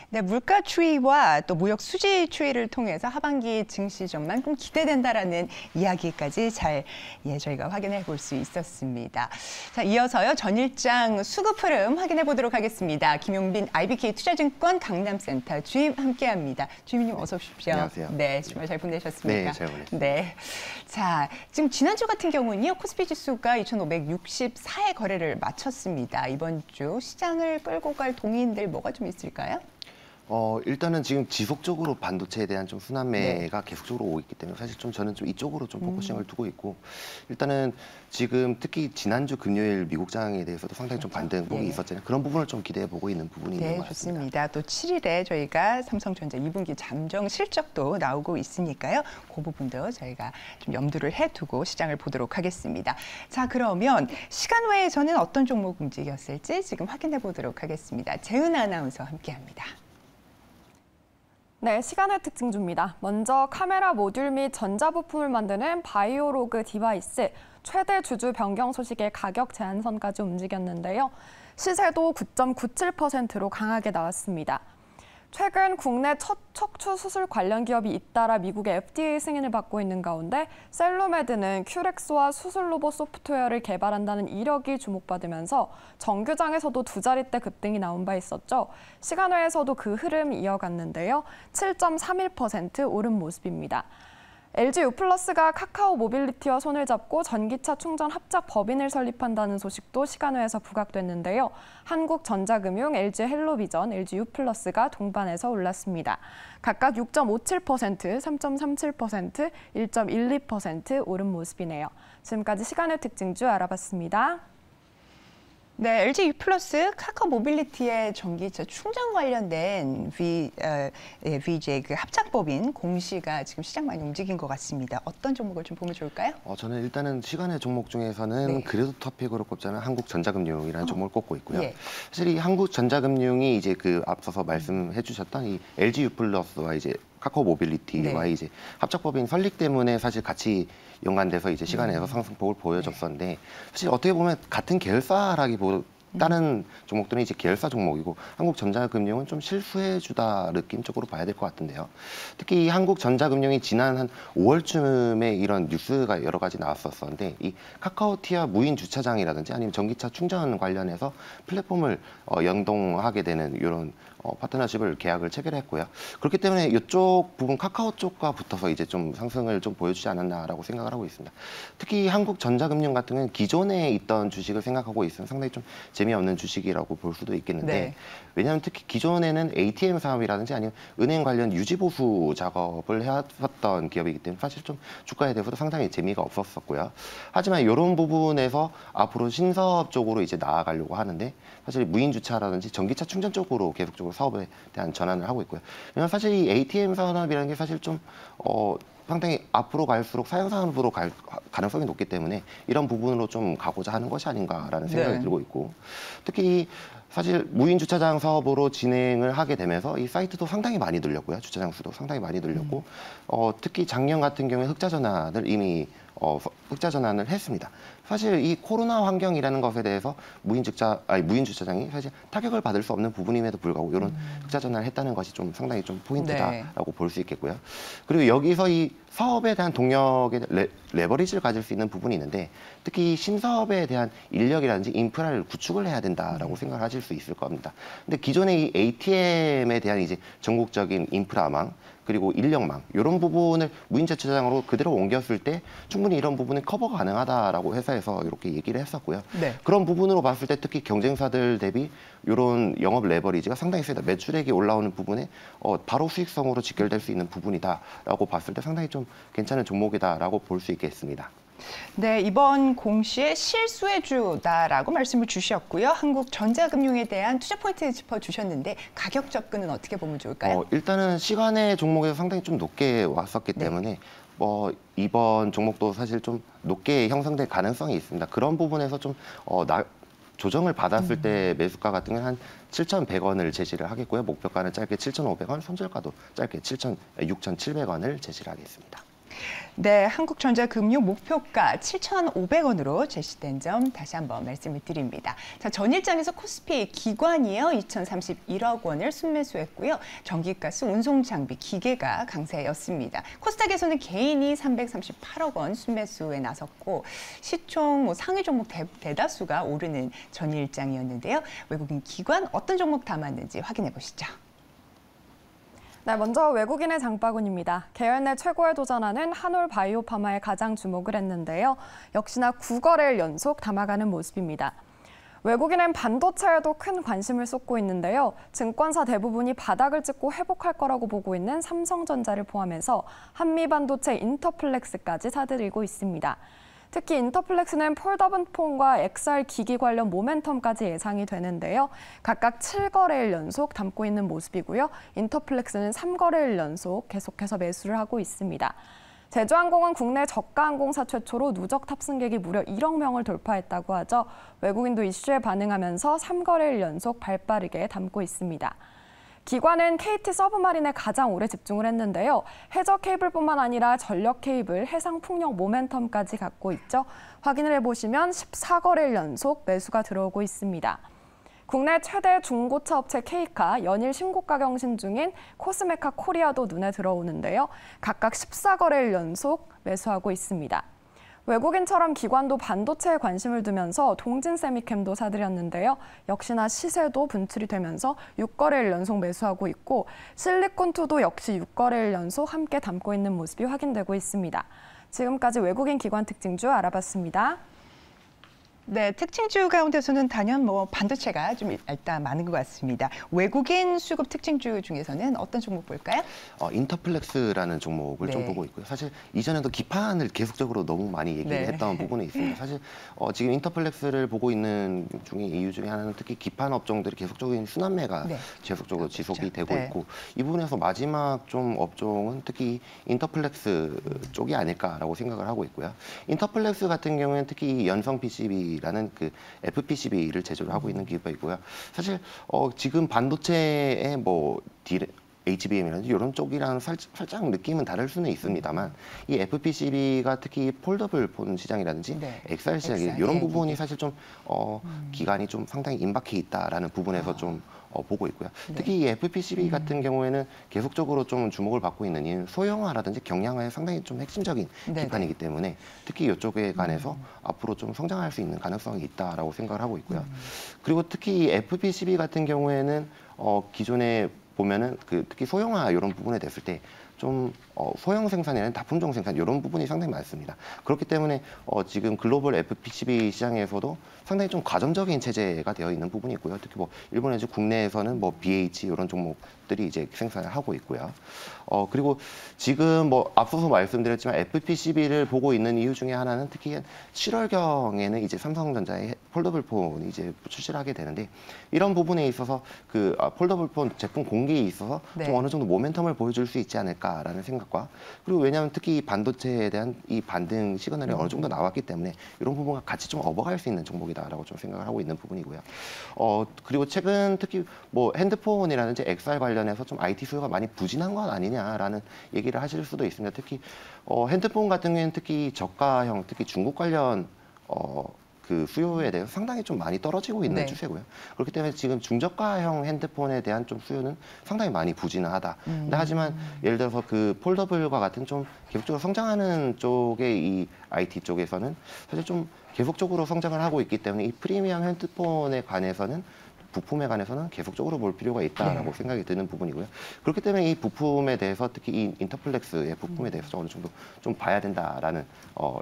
네, 물가 추이와 또 무역 수지 추이를 통해서 하반기 증시 전망 기대된다라는 이야기까지 잘 저희가 확인해 볼 수 있었습니다. 자, 이어서요 전일장 수급 흐름 확인해 보도록 하겠습니다. 김용빈 IBK 투자증권 강남센터 주임 함께합니다. 주임님 어서 오십시오. 안녕하세요. 네, 주말 잘 보내셨습니까? 네, 잘 보냈습니다. 네, 자 지금 지난주 같은 경우는요 코스피 지수가 2,564의 거래를 마쳤습니다. 이번 주 시장을 끌고 갈 동인들 뭐가 좀 있을까요? 일단은 지금 지속적으로 반도체에 대한 좀 순환매가 계속적으로 오고 있기 때문에 사실 좀 저는 좀 이쪽으로 좀 포커싱을 두고 있고 일단은 지금 특히 지난주 금요일 미국장에 대해서도 상당히 좀 반등폭이 있었잖아요. 그런 부분을 좀 기대해 보고 있는 부분이 있는 것 같습니다. 좋습니다. 또 7일에 저희가 삼성전자 2분기 잠정 실적도 나오고 있으니까요. 그 부분도 저희가 좀 염두를 해두고 시장을 보도록 하겠습니다. 자, 그러면 시간 외에서는 어떤 종목 움직였을지 지금 확인해 보도록 하겠습니다. 재은 아나운서 함께합니다. 네, 시간의 특징주입니다. 먼저 카메라 모듈 및 전자부품을 만드는 바이오로그 디바이스 최대 주주 변경 소식에 가격 제한선까지 움직였는데요. 시세도 9.97%로 강하게 나왔습니다. 최근 국내 첫 척추 수술 관련 기업이 잇따라 미국의 FDA 승인을 받고 있는 가운데 셀로메드는 큐렉스와 수술 로봇 소프트웨어를 개발한다는 이력이 주목받으면서 정규장에서도 두 자릿대 급등이 나온 바 있었죠. 시간외에서도 그 흐름 이어갔는데요. 7.31% 오른 모습입니다. LG U+가 카카오 모빌리티와 손을 잡고 전기차 충전 합작 법인을 설립한다는 소식도 시간외에서 부각됐는데요. 한국전자금융, LG 헬로비전, LG U+가 동반해서 올랐습니다. 각각 6.57%, 3.37%, 1.12% 오른 모습이네요. 지금까지 시간의 특징주 알아봤습니다. 네, LG U+, 카카오 모빌리티의 전기차 충전 관련된 VJ 그 합작법인 공시가 지금 시장 많이 움직인 것 같습니다. 어떤 종목을 좀 보면 좋을까요? 저는 일단은 시간의 종목 중에서는 그래도 토픽으로 꼽자는 한국전자금융이라는 종목을 꼽고 있고요. 사실 이 한국전자금융이 이제 그 앞서서 말씀해 주셨던 이 LG U+와 이제 카카오 모빌리티와 이제 합작법인 설립 때문에 사실 같이 연관돼서 이제 시간에서 상승폭을 보여줬었는데 사실 어떻게 보면 같은 계열사라기보다 다른 종목들은 이제 계열사 종목이고 한국전자금융은 좀 실수해주다 느낌 쪽으로 봐야 될 것 같은데요. 특히 한국전자금융이 지난 한 5월쯤에 이런 뉴스가 여러 가지 나왔었는데 이 카카오티아 무인 주차장이라든지 아니면 전기차 충전 관련해서 플랫폼을 연동하게 되는 이런 파트너십을 계약을 체결했고요. 그렇기 때문에 이쪽 부분 카카오 쪽과 붙어서 이제 좀 상승을 좀 보여주지 않았나라고 생각을 하고 있습니다. 특히 한국전자금융 같은 경우는 기존에 있던 주식을 생각하고 있으면 상당히 좀 재미없는 주식이라고 볼 수도 있겠는데 왜냐하면 특히 기존에는 ATM 사업이라든지 아니면 은행 관련 유지보수 작업을 해왔던 기업이기 때문에 사실 좀 주가에 대해서도 상당히 재미가 없었었고요. 하지만 이런 부분에서 앞으로 신사업 쪽으로 이제 나아가려고 하는데 사실 무인 주차라든지 전기차 충전 쪽으로 계속적으로 사업에 대한 전환을 하고 있고요. 왜냐하면 사실 이 ATM 산업이라는 게 사실 좀 상당히 앞으로 갈수록 사양 산업으로 갈 가능성이 높기 때문에 이런 부분으로 좀 가고자 하는 것이 아닌가라는 생각이 들고 있고 특히 사실 무인 주차장 사업으로 진행을 하게 되면서 이 사이트도 상당히 많이 늘렸고요. 주차장 수도 상당히 많이 늘렸고 특히 작년 같은 경우에 흑자 전환을 이미 흑자 전환을 했습니다. 사실 이 코로나 환경이라는 것에 대해서 무인 주차장이 사실 타격을 받을 수 없는 부분임에도 불구하고 이런 흑자 전환을 했다는 것이 좀 상당히 좀 포인트다라고 볼 수 있겠고요. 그리고 여기서 이 사업에 대한 동력에 레버리지를 가질 수 있는 부분이 있는데 특히 신사업에 대한 인력이라든지 인프라를 구축을 해야 된다라고 생각을 하실 수 있을 겁니다. 근데 기존의 이 ATM에 대한 이제 전국적인 인프라망 그리고 인력망 이런 부분을 무인 주차장으로 그대로 옮겼을 때 충분히 이런 부분은 커버가 가능하다라고 회사에서 이렇게 얘기를 했었고요. 그런 부분으로 봤을 때 특히 경쟁사들 대비 이런 영업 레버리지가 상당히 세다. 매출액이 올라오는 부분에 바로 수익성으로 직결될 수 있는 부분이다라고 봤을 때 상당히 좀 괜찮은 종목이다라고 볼 수 있겠습니다. 네, 이번 공시의 실수의 주다라고 말씀을 주셨고요. 한국전자금융에 대한 투자 포인트 짚어주셨는데 가격 접근은 어떻게 보면 좋을까요? 일단은 시간의 종목에서 상당히 좀 높게 왔었기 때문에 이번 종목도 사실 좀 높게 형성될 가능성이 있습니다. 그런 부분에서 좀 조정을 받았을 때 매수가 같은 경우는 한 7,100원을 제시를 하겠고요. 목표가는 짧게 7,500원, 손절가도 짧게 6,700원을 제시를 하겠습니다. 네, 한국전자금융 목표가 7,500원으로 제시된 점 다시 한번 말씀을 드립니다. 자, 전일장에서 코스피 기관이요 2,031억 원을 순매수했고요. 전기가스, 운송장비, 기계가 강세였습니다. 코스닥에서는 개인이 338억 원 순매수에 나섰고 시총 상위 종목 대다수가 오르는 전일장이었는데요. 외국인 기관 어떤 종목 담았는지 확인해 보시죠. 네, 먼저 외국인의 장바구니입니다. 계열 내 최고에 도전하는 한올 바이오파마에 가장 주목을 했는데요. 역시나 9거래일 연속 담아가는 모습입니다. 외국인은 반도체에도 큰 관심을 쏟고 있는데요. 증권사 대부분이 바닥을 찍고 회복할 거라고 보고 있는 삼성전자를 포함해서 한미반도체 인터플렉스까지 사들이고 있습니다. 특히 인터플렉스는 폴더블폰과 XR 기기 관련 모멘텀까지 예상이 되는데요. 각각 7거래일 연속 담고 있는 모습이고요. 인터플렉스는 3거래일 연속 계속해서 매수를 하고 있습니다. 제주항공은 국내 저가 항공사 최초로 누적 탑승객이 무려 1억 명을 돌파했다고 하죠. 외국인도 이슈에 반응하면서 3거래일 연속 발빠르게 담고 있습니다. 기관은 KT 서브마린에 가장 오래 집중을 했는데요. 해저 케이블뿐만 아니라 전력 케이블, 해상 풍력 모멘텀까지 갖고 있죠. 확인을 해보시면 14거래일 연속 매수가 들어오고 있습니다. 국내 최대 중고차 업체 K카, 연일 신고가 경신 중인 코스메카 코리아도 눈에 들어오는데요. 각각 14거래일 연속 매수하고 있습니다. 외국인처럼 기관도 반도체에 관심을 두면서 동진세미캠도 사들였는데요. 역시나 시세도 분출이 되면서 6거래일 연속 매수하고 있고 실리콘2도 역시 6거래일 연속 함께 담고 있는 모습이 확인되고 있습니다. 지금까지 외국인 기관 특징주 알아봤습니다. 네, 특징주 가운데서는 단연 반도체가 좀 일단 많은 것 같습니다. 외국인 수급 특징주 중에서는 어떤 종목 볼까요? 인터플렉스라는 종목을 좀 보고 있고요. 사실 이전에도 기판을 계속적으로 너무 많이 얘기를 했던 부분이 있습니다. 사실 지금 인터플렉스를 보고 있는 이유 중에 하나는 특히 기판 업종들이 계속적인 순환매가 계속적으로 지속이 되고 있고 이 부분에서 마지막 좀 업종은 특히 인터플렉스 쪽이 아닐까라고 생각을 하고 있고요. 인터플렉스 같은 경우에는 특히 연성 PCB 라는 그 FPCB를 제조를 하고 있는 기업이 있고요. 사실 지금 반도체의 HBM이라든지 이런 쪽이랑 살짝 느낌은 다를 수는 있습니다만 이 FPCB가 특히 폴더블 폰 시장이라든지 XR 시장 이런 부분이 사실 좀 기간이 좀 상당히 임박해 있다라는 부분에서 좀 보고 있고요. 특히 이 FPCB 같은 경우에는 계속적으로 좀 주목을 받고 있는 이유는 소형화라든지 경량화에 상당히 좀 핵심적인 기판이기 때문에 특히 이쪽에 관해서 앞으로 좀 성장할 수 있는 가능성이 있다라고 생각을 하고 있고요. 그리고 특히 이 FPCB 같은 경우에는 기존에 보면은 특히 소형화 이런 부분에 됐을 때 좀 소형 생산이나 다품종 생산 이런 부분이 상당히 많습니다. 그렇기 때문에 지금 글로벌 FPCB 시장에서도 상당히 좀 과점적인 체제가 되어 있는 부분이 있고요. 특히 일본에 국내에서는 BH 이런 종목들이 이제 생산을 하고 있고요. 그리고 지금 앞서서 말씀드렸지만 FPCB를 보고 있는 이유 중에 하나는 특히 7월경에는 이제 삼성전자의 폴더블 폰이 이제 출시를 하게 되는데 이런 부분에 있어서 폴더블 폰 제품 공개에 있어서 좀 어느 정도 모멘텀을 보여줄 수 있지 않을까라는 생각과 그리고 왜냐하면 특히 반도체에 대한 이 반등 시그널이 어느 정도 나왔기 때문에 이런 부분과 같이 좀 업어갈 수 있는 종목이다라고 좀 생각을 하고 있는 부분이고요. 그리고 최근 특히 핸드폰이라든지 XR 관련해서 좀 IT 수요가 많이 부진한 건 아니냐라는 얘기를 하실 수도 있습니다. 특히 핸드폰 같은 경우에는 특히 저가형, 특히 중국 관련 그 수요에 대해서 상당히 좀 많이 떨어지고 있는 추세고요. 그렇기 때문에 지금 중저가형 핸드폰에 대한 좀 수요는 상당히 많이 부진하다. 근데 하지만 예를 들어서 그 폴더블과 같은 좀 계속적으로 성장하는 쪽의 이 IT 쪽에서는 사실 좀 계속적으로 성장을 하고 있기 때문에 이 프리미엄 핸드폰에 관해서는 부품에 관해서는 계속적으로 볼 필요가 있다라고 생각이 드는 부분이고요. 그렇기 때문에 이 부품에 대해서 특히 이 인터플렉스의 부품에 대해서 어느 정도 좀 봐야 된다라는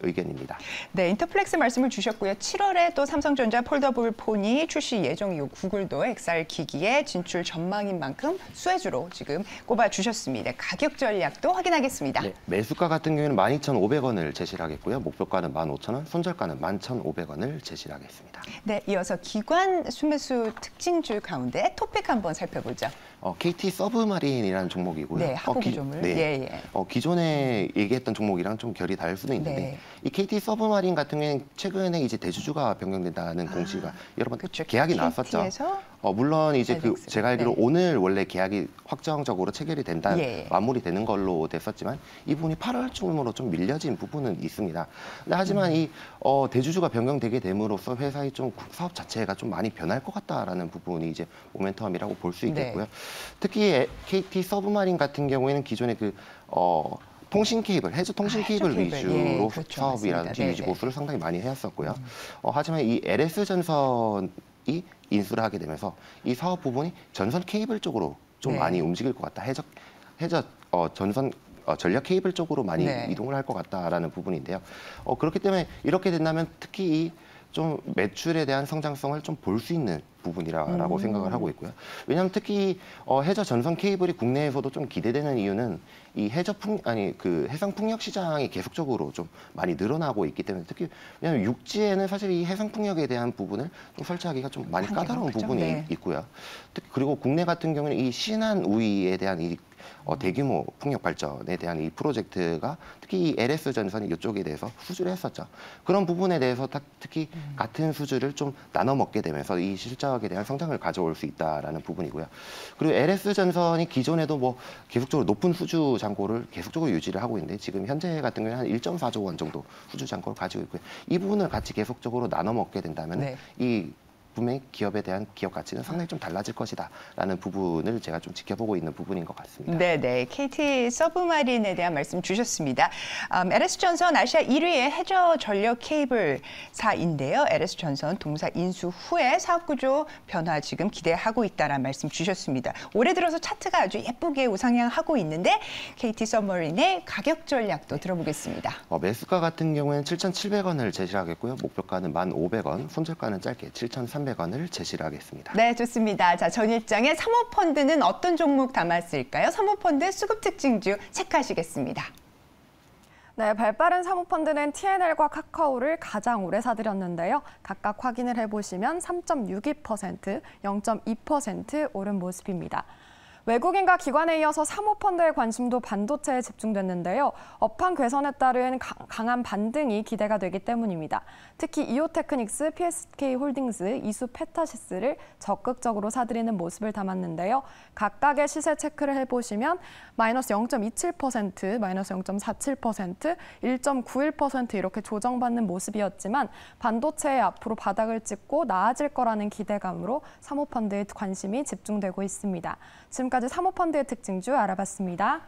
의견입니다. 네, 인터플렉스 말씀을 주셨고요. 7월에 또 삼성전자 폴더블 폰이 출시 예정이고 구글도 XR 기기에 진출 전망인 만큼 수혜주로 지금 꼽아주셨습니다. 가격 전략도 확인하겠습니다. 네, 매수가 같은 경우에는 12,500원을 제시를 하겠고요. 목표가는 15,000원, 손절가는 11,500원을 제시를 하겠습니다. 네, 이어서 기관 순매수 특징주 가운데 토픽 한번 살펴보죠. KT 서브마린이라는 종목이고요. 네, 하부구조물. 기존에 얘기했던 종목이랑 좀 결이 다를 수는 있는데 이 KT 서브마린 같은 경우에는 최근에 이제 대주주가 변경된다는 공시가 여러 번 계약이 나왔었죠. 물론 이제 제가 알기로 네. 오늘 원래 계약이 확정적으로 체결이 된다, 예. 마무리되는 걸로 됐었지만 이 부분이 8월쯤으로 좀 밀려진 부분은 있습니다. 근데 하지만 이 대주주가 변경되게 됨으로써 회사의 좀 사업 자체가 좀 많이 변할 것 같다라는 부분이 이제 모멘텀이라고 볼 수 있겠고요. 네. 특히 KT 서브마린 같은 경우에는 기존에 통신 케이블, 해저 통신 케이블 위주로 예, 그렇죠. 사업이라든지 맞습니다. 유지 보수를 상당히 많이 해왔었고요. 하지만 이 LS 전선이 인수를 하게 되면서 이 사업 부분이 전선 케이블 쪽으로 좀 네. 많이 움직일 것 같다. 해저 전선 전력 케이블 쪽으로 많이 네. 이동을 할 것 같다라는 부분인데요. 그렇기 때문에 이렇게 된다면 특히 이 좀 매출에 대한 성장성을 좀 볼 수 있는 부분이라고 생각을 하고 있고요. 왜냐하면 특히 해저 전선 케이블이 국내에서도 좀 기대되는 이유는 이 해상 풍력 시장이 계속적으로 좀 많이 늘어나고 있기 때문에 특히 왜냐하면 육지에는 사실 이 해상 풍력에 대한 부분을 좀 설치하기가 좀 많이 까다로운 그렇죠. 부분이 네. 있고요. 그리고 국내 같은 경우는 이 신안 우위에 대한 이 대규모 풍력 발전에 대한 이 프로젝트가 특히 이 LS 전선이 이쪽에 대해서 수주를 했었죠. 그런 부분에 대해서 특히 같은 수주를 좀 나눠 먹게 되면서 이 실적에 대한 성장을 가져올 수 있다라는 부분이고요. 그리고 LS 전선이 기존에도 계속적으로 높은 수주 잔고를 계속적으로 유지를 하고 있는데 지금 현재 같은 경우는 한 1.4조 원 정도 수주 잔고를 가지고 있고요. 이 부분을 같이 계속적으로 나눠 먹게 된다면 네. 이 분명히 기업에 대한 기업 가치는 상당히 좀 달라질 것이다라는 부분을 제가 좀 지켜보고 있는 부분인 것 같습니다. 네네, KT 서브마린에 대한 말씀 주셨습니다. LS전선 아시아 1위의 해저 전력 케이블사인데요. LS전선 동사 인수 후에 사업구조 변화 지금 기대하고 있다라는 말씀 주셨습니다. 올해 들어서 차트가 아주 예쁘게 우상향하고 있는데 KT 서브마린의 가격 전략도 들어보겠습니다. 매수가 같은 경우에는 7,700원을 제시하겠고요. 목표가는 1,500원, 손절가는 짧게 7,300원을 제시를 하겠습니다. 네, 좋습니다. 자, 전일장의 사모펀드는 어떤 종목 담았을까요? 사모펀드 수급 특징주 체크하시겠습니다. 네, 발빠른 사모펀드는 TNL과 카카오를 가장 오래 사들였는데요. 각각 확인을 해보시면 3.62%, 0.2% 오른 모습입니다. 외국인과 기관에 이어서 사모펀드의 관심도 반도체에 집중됐는데요. 업황 개선에 따른 강한 반등이 기대가 되기 때문입니다. 특히 이오테크닉스, PSK홀딩스, 이수페타시스를 적극적으로 사들이는 모습을 담았는데요. 각각의 시세 체크를 해보시면 마이너스 0.27%, 마이너스 0.47%, 1.91% 이렇게 조정받는 모습이었지만 반도체에 앞으로 바닥을 찍고 나아질 거라는 기대감으로 사모펀드의 관심이 집중되고 있습니다. 지금까지 사모펀드의 특징주 알아봤습니다.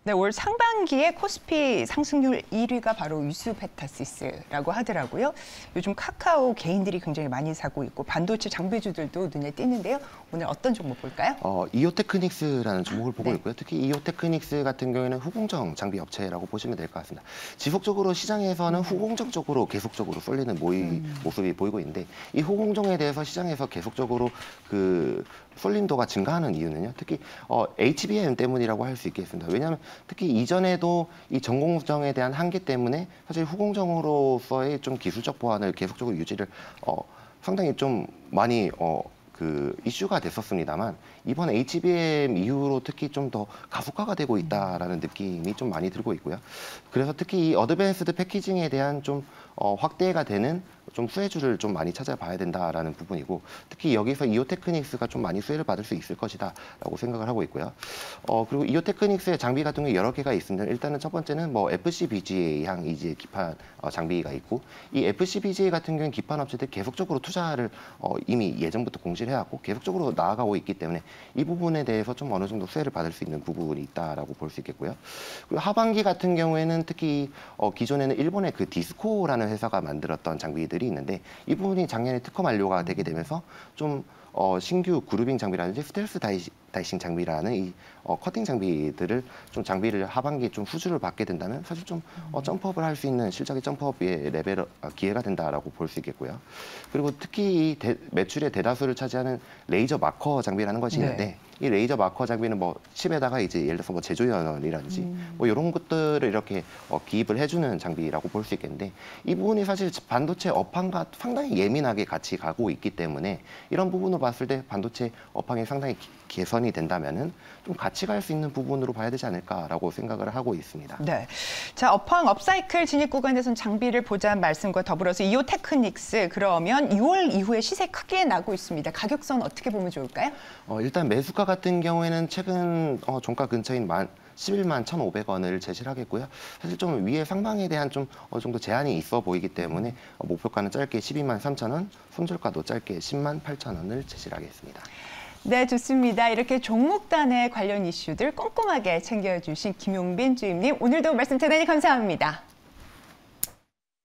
네, 올 상반기에 코스피 상승률 1위가 바로 이수페타시스라고 하더라고요. 요즘 카카오 개인들이 굉장히 많이 사고 있고 반도체 장비주들도 눈에 띄는데요. 오늘 어떤 종목 볼까요? 이오테크닉스라는 종목을 보고 네. 있고요. 특히 이오테크닉스 같은 경우에는 후공정 장비 업체라고 보시면 될 것 같습니다. 지속적으로 시장에서는 후공정 쪽으로 계속적으로 쏠리는 모습이 보이고 있는데 이 후공정에 대해서 시장에서 계속적으로 쏠림도가 증가하는 이유는요. 특히 HBM 때문이라고 할 수 있겠습니다. 왜냐하면 특히 이전에도 이 전공정에 대한 한계 때문에 사실 후공정으로서의 좀 기술적 보완을 계속적으로 유지를 상당히 좀 많이 이슈가 됐었습니다만 이번 HBM 이후로 특히 좀 더 가속화가 되고 있다라는 느낌이 좀 많이 들고 있고요. 그래서 특히 이 어드밴스드 패키징에 대한 좀 확대가 되는 좀 수혜주를 좀 많이 찾아봐야 된다라는 부분이고 특히 여기서 이오테크닉스가 좀 많이 수혜를 받을 수 있을 것이다라고 생각을 하고 있고요. 그리고 이오테크닉스의 장비 같은 게 여러 개가 있습니다. 일단은 첫 번째는 FCBGA향 이제 기판 장비가 있고 이 FCBGA 같은 경우는 기판 업체들 계속적으로 투자를 이미 예전부터 공시를 해왔고 계속적으로 나아가고 있기 때문에 이 부분에 대해서 좀 어느 정도 수혜를 받을 수 있는 부분이 있다라고 볼 수 있겠고요. 그리고 하반기 같은 경우에는 특히 기존에는 일본의 디스코라는 회사가 만들었던 장비들이 있는데 이 부분이 작년에 특허 만료가 되게 되면서 좀 신규 그루빙 장비라든지 스텔스 다이싱 장비라는 이 커팅 장비들을 좀 장비를 하반기에 좀 수주를 받게 된다면 사실 좀 점프업을 할 수 있는 실적의 점프업의 레벨 기회가 된다라고 볼 수 있겠고요. 그리고 특히 이 매출의 대다수를 차지하는 레이저 마커 장비라는 것이 있는데 네. 이 레이저 마커 장비는 뭐 칩에다가 이제 예를 들어서 뭐 제조연원이라든지 뭐 이런 것들을 이렇게 기입을 해주는 장비라고 볼 수 있겠는데 이 부분이 사실 반도체 업황과 상당히 예민하게 같이 가고 있기 때문에 이런 부분을 봤을 때 반도체 업황이 상당히 개선이 된다면은 좀 같이 갈 수 있는 부분으로 봐야 되지 않을까라고 생각을 하고 있습니다. 네. 자, 업황 업사이클 진입 구간에서는 장비를 보자는 말씀과 더불어서 이오 테크닉스 그러면 6월 이후에 시세 크게 나고 있습니다. 가격선 어떻게 보면 좋을까요? 일단 매수가 같은 경우에는 최근 종가 근처인 11만 1,500원을 제시를 하겠고요. 사실 좀 위에 상방에 대한 좀 어느 정도 제한이 있어 보이기 때문에 목표가는 짧게 12만 3,000원, 손절가도 짧게 10만 8,000원을 제시를 하겠습니다. 네, 좋습니다. 이렇게 종목단의 관련 이슈들 꼼꼼하게 챙겨주신 김용빈 주임님, 오늘도 말씀 대단히 감사합니다.